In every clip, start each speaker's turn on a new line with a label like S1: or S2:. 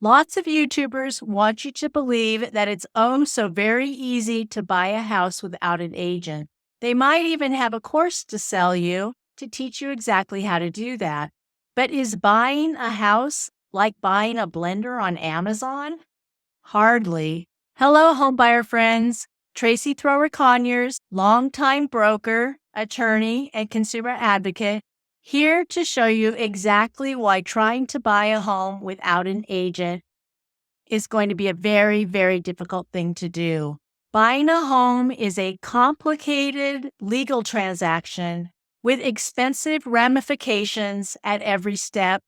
S1: Lots of YouTubers want you to believe that it's oh so very easy to buy a house without an agent. They might even have a course to sell you to teach you exactly how to do that. But is buying a house like buying a blender on Amazon? Hardly. Hello, homebuyer friends. 𝗁𝗂𝘀𝗂𝗏, longtime broker, attorney, and consumer advocate, here to show you exactly why trying to buy a home without an agent is going to be a very, very difficult thing to do. Buying a home is a complicated legal transaction with expensive ramifications at every step.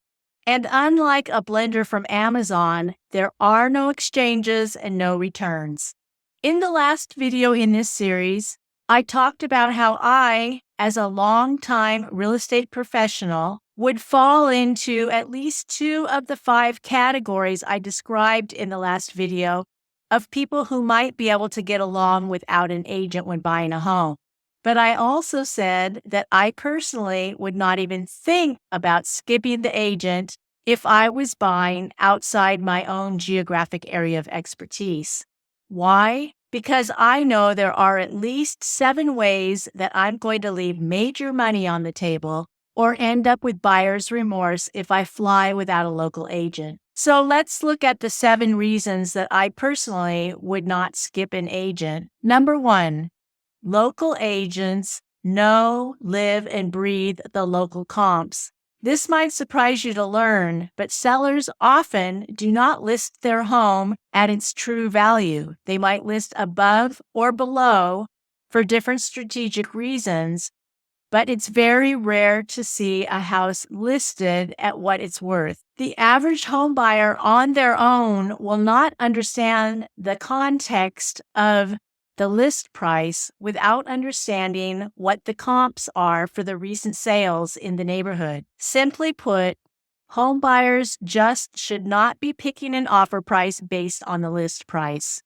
S1: And unlike a blender from Amazon, there are no exchanges and no returns. In the last video in this series, I talked about how I, as a long-time real estate professional, would fall into at least 2 of the 5 categories I described in the last video of people who might be able to get along without an agent when buying a home. But I also said that I personally would not even think about skipping the agent if I was buying outside my own geographic area of expertise. Why? Because I know there are at least 7 ways that I'm going to leave major money on the table or end up with buyer's remorse if I fly without a local agent. So let's look at the 7 reasons that I personally would not skip an agent. Number 1, local agents know, live, and breathe the local comps. This might surprise you to learn, but sellers often do not list their home at its true value. They might list above or below for different strategic reasons, but it's very rare to see a house listed at what it's worth. The average home buyer on their own will not understand the context of the list price without understanding what the comps are for the recent sales in the neighborhood. Simply put, home buyers just should not be picking an offer price based on the list price.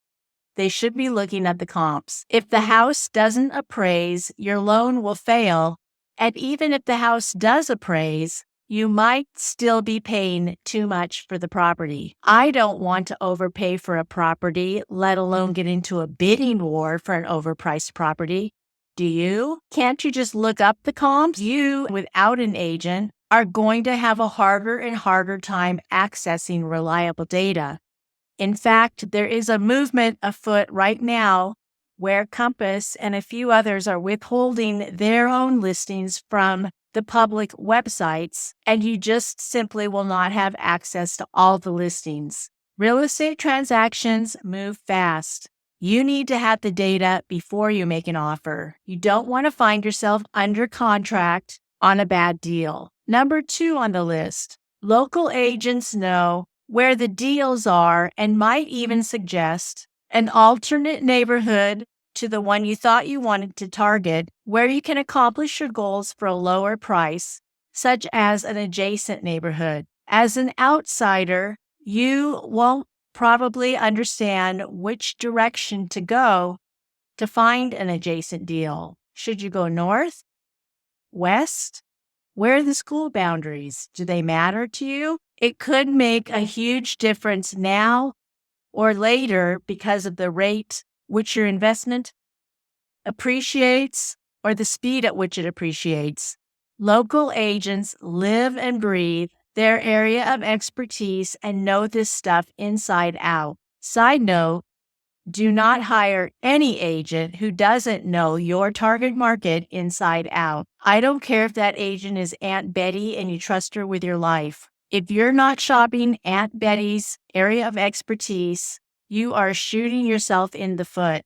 S1: They should be looking at the comps. If the house doesn't appraise, your loan will fail, and even if the house does appraise, you might still be paying too much for the property. I don't want to overpay for a property, let alone get into a bidding war for an overpriced property. Do you? Can't you just look up the comps? You, without an agent, are going to have a harder and harder time accessing reliable data. In fact, there is a movement afoot right now where Compass and a few others are withholding their own listings from the public websites, and you just simply will not have access to all the listings. Real estate transactions move fast. You need to have the data before you make an offer. You don't want to find yourself under contract on a bad deal. Number 2 on the list, local agents know where the deals are and might even suggest an alternate neighborhood to the one you thought you wanted to target, where you can accomplish your goals for a lower price, such as an adjacent neighborhood. As an outsider, you won't probably understand which direction to go to find an adjacent deal. Should you go north? West? Where are the school boundaries? Do they matter to you? It could make a huge difference now or later because of the rate which your investment appreciates or the speed at which it appreciates. Local agents live and breathe their area of expertise and know this stuff inside out. Side note, do not hire any agent who doesn't know your target market inside out. I don't care if that agent is Aunt Betty and you trust her with your life. If you're not shopping Aunt Betty's area of expertise, you are shooting yourself in the foot.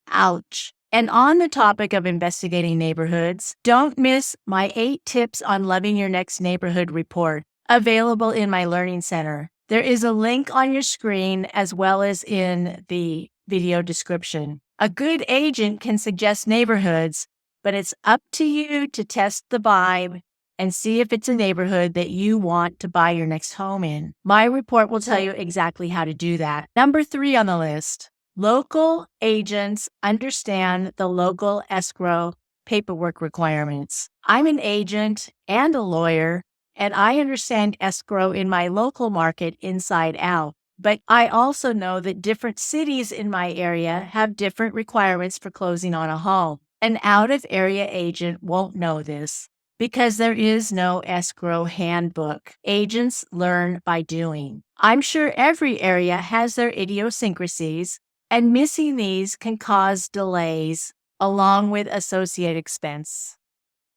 S1: Ouch. And on the topic of investigating neighborhoods, don't miss my 8 tips on loving your next neighborhood report, available in my Learning Center. There is a link on your screen as well as in the video description. A good agent can suggest neighborhoods, but it's up to you to test the vibe and see if it's a neighborhood that you want to buy your next home in. My report will tell you exactly how to do that. Number 3 on the list, local agents understand the local escrow paperwork requirements. I'm an agent and a lawyer, and I understand escrow in my local market inside out. But I also know that different cities in my area have different requirements for closing on a home. An out-of-area agent won't know this because there is no escrow handbook. Agents learn by doing. I'm sure every area has their idiosyncrasies, and missing these can cause delays along with associated expense.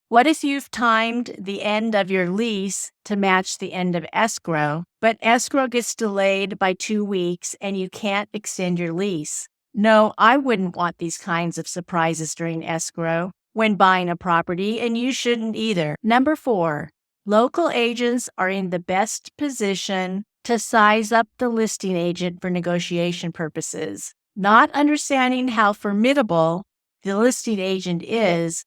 S1: What if you've timed the end of your lease to match the end of escrow, but escrow gets delayed by 2 weeks and you can't extend your lease? No, I wouldn't want these kinds of surprises during escrow when buying a property, and you shouldn't either. Number 4, local agents are in the best position to size up the listing agent for negotiation purposes. Not understanding how formidable the listing agent is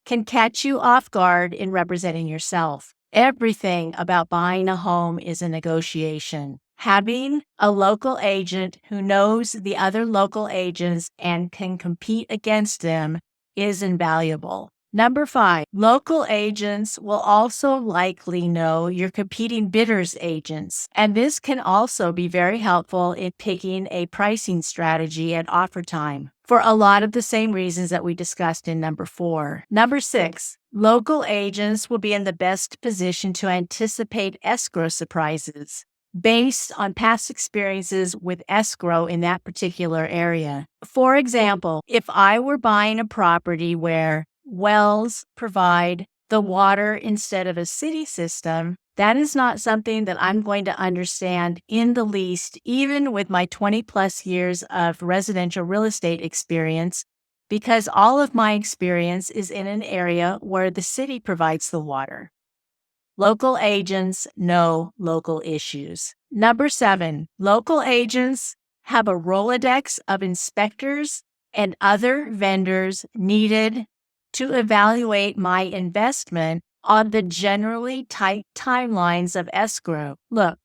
S1: can catch you off guard in representing yourself. Everything about buying a home is a negotiation. Having a local agent who knows the other local agents and can compete against them is invaluable. Number 5, local agents will also likely know your competing bidders agents, and this can also be very helpful in picking a pricing strategy at offer time for a lot of the same reasons that we discussed in number 4. Number 6, local agents will be in the best position to anticipate escrow surprises based on past experiences with escrow in that particular area. For example, if I were buying a property where wells provide the water instead of a city system, that is not something that I'm going to understand in the least, even with my 20 plus years of residential real estate experience, because all of my experience is in an area where the city provides the water. Local agents know local issues. Number 7, local agents have a Rolodex of inspectors and other vendors needed to evaluate my investment on the generally tight timelines of escrow. Look,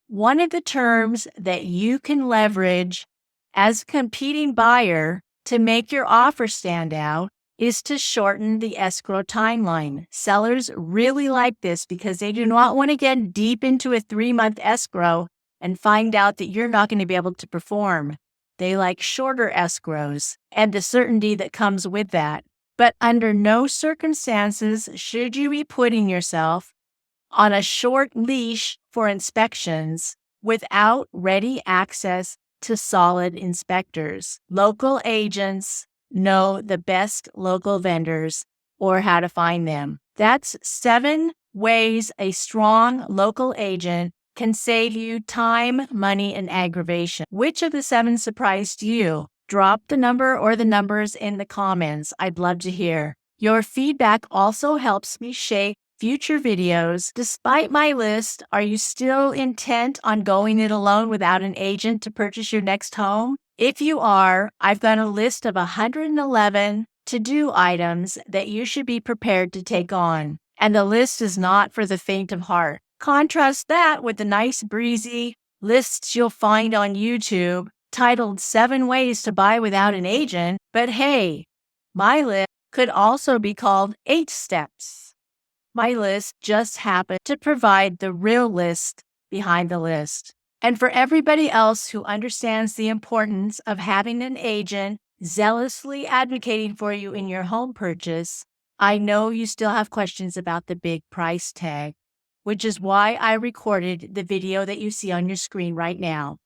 S1: one of the terms that you can leverage as a competing buyer to make your offer stand out is to shorten the escrow timeline. Sellers really like this because they do not want to get deep into a 3-month escrow and find out that you're not going to be able to perform. They like shorter escrows and the certainty that comes with that. But under no circumstances should you be putting yourself on a short leash for inspections without ready access to solid inspectors. Local agents know the best local vendors or how to find them. That's 7 ways a strong local agent can save you time, money, and aggravation. Which of the 7 surprised you? Drop the number or the numbers in the comments. I'd love to hear. Your feedback also helps me shape future videos. Despite my list, are you still intent on going it alone without an agent to purchase your next home? If you are, I've got a list of 111 to-do items that you should be prepared to take on. And the list is not for the faint of heart. Contrast that with the nice breezy lists you'll find on YouTube titled 7 Ways to Buy Without an Agent. But hey, my list could also be called 8 Steps. My list just happened to provide the real list behind the list. And for everybody else who understands the importance of having an agent zealously advocating for you in your home purchase, I know you still have questions about the big price tag, which is why I recorded the video that you see on your screen right now.